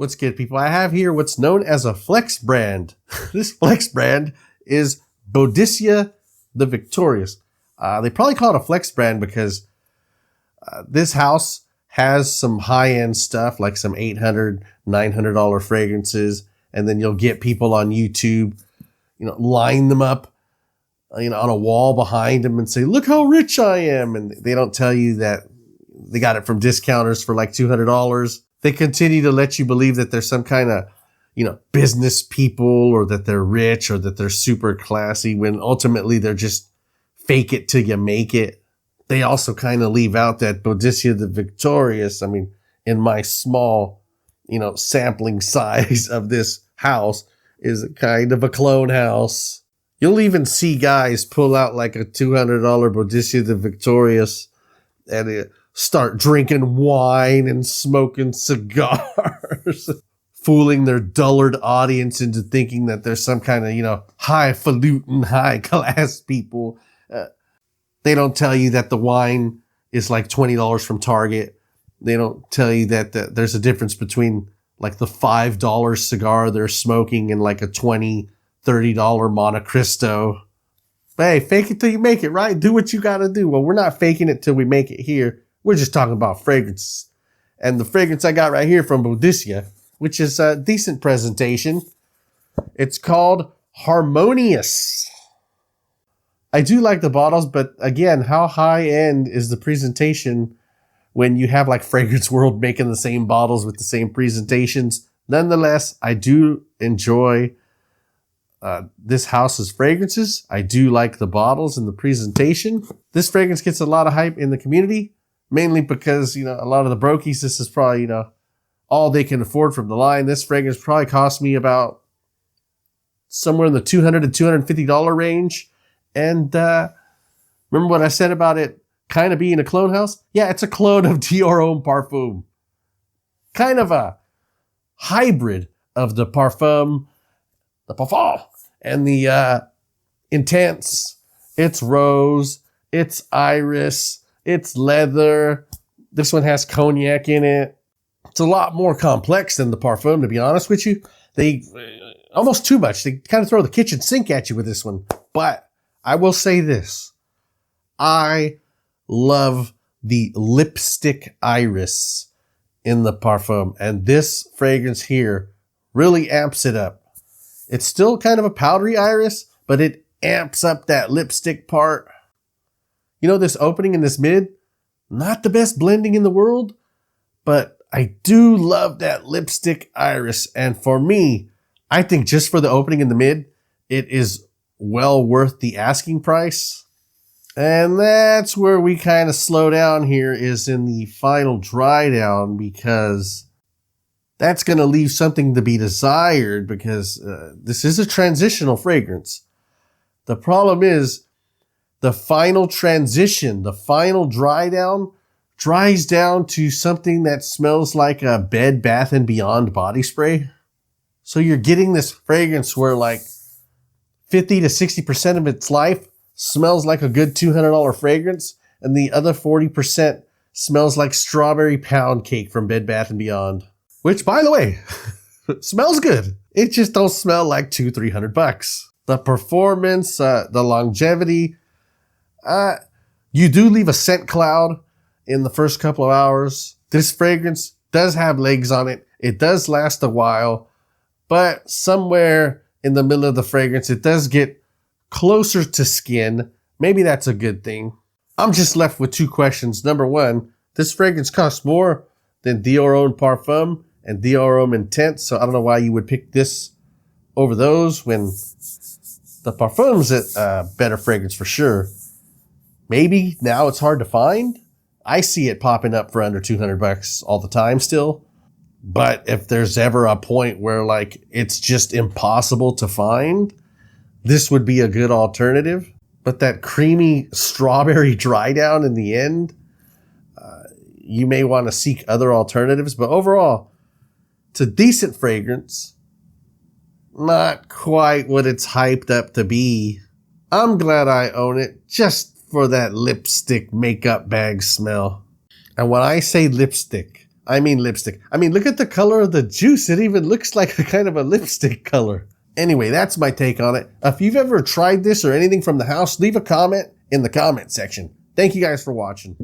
What's good, people? I have here what's known as a flex brand. This flex brand is Boadicea the Victorious. They probably call it a flex brand because this house has some high-end stuff, like some $800, $900 fragrances, and then you'll get people on YouTube, line them up, on a wall behind them and say, "Look how rich I am," and they don't tell you that they got it from discounters for like $200. They continue to let you believe that they're some kind of, business people, or that they're rich, or that they're super classy, when ultimately they're just fake it till you make it. They also kind of leave out that Boadicea the Victorious, in my small, sampling size of this house, is kind of a clone house. You'll even see guys pull out like a $200 Boadicea the Victorious and start drinking wine and smoking cigars, fooling their dullard audience into thinking that there's some kind of, highfalutin, high-class people. They don't tell you that the wine is like $20 from Target. They don't tell you that there's a difference between like the $5 cigar they're smoking and like a $20, $30 Monte Cristo. But hey, fake it till you make it, right? Do what you got to do. Well, we're not faking it till we make it here. We're just talking about fragrances. And the fragrance I got right here from Boadicea, which is a decent presentation, it's called Harmonious. I do like the bottles, but again, how high end is the presentation when you have like Fragrance World making the same bottles with the same presentations? Nonetheless, I do enjoy this house's fragrances. I do like the bottles and the presentation. This fragrance gets a lot of hype in the community, mainly because, a lot of the brokies, this is probably, all they can afford from the line. This fragrance probably cost me about somewhere in the $200 to $250 range. And remember what I said about it kind of being a clone house? Yeah, it's a clone of Dior Homme Parfum. Kind of a hybrid of the Parfum, and the Intense. It's rose, it's iris, it's leather. This one has cognac in it. It's a lot more complex than the Parfum, to be honest with you. They almost too much. They kind of throw the kitchen sink at you with this one. But I will say this. I love the lipstick iris in the Parfum. And this fragrance here really amps it up. It's still kind of a powdery iris, but it amps up that lipstick part. This opening and this mid, not the best blending in the world, but I do love that lipstick iris. And for me, I think just for the opening in the mid, it is well worth the asking price. And that's where we kind of slow down here, is in the final dry down, because that's going to leave something to be desired, because this is a transitional fragrance. The problem is the final transition, the final dry down, dries down to something that smells like a Bed Bath & Beyond body spray. So you're getting this fragrance where like 50 to 60% of its life smells like a good $200 fragrance, and the other 40% smells like strawberry pound cake from Bed Bath & Beyond. Which, by the way, smells good. It just don't smell like $200-300. The performance, the longevity, you do leave a scent cloud in the first couple of hours. This fragrance does have legs on it. It does last a while, but somewhere in the middle of the fragrance, it does get closer to skin. Maybe that's a good thing. I'm just left with two questions. Number one, this fragrance costs more than Dior Homme Parfum and Dior Homme Intense, so I don't know why you would pick this over those when the Parfum's a better fragrance for sure. Maybe now it's hard to find. I see it popping up for under $200 all the time still. But if there's ever a point where like it's just impossible to find, this would be a good alternative. But that creamy strawberry dry down in the end, you may want to seek other alternatives. But overall, it's a decent fragrance. Not quite what it's hyped up to be. I'm glad I own it just for that lipstick makeup bag smell. And when I say lipstick, I mean lipstick. I mean, look at the color of the juice. It even looks like a kind of a lipstick color. Anyway, that's my take on it. If you've ever tried this or anything from the house, leave a comment in the comment section. Thank you guys for watching.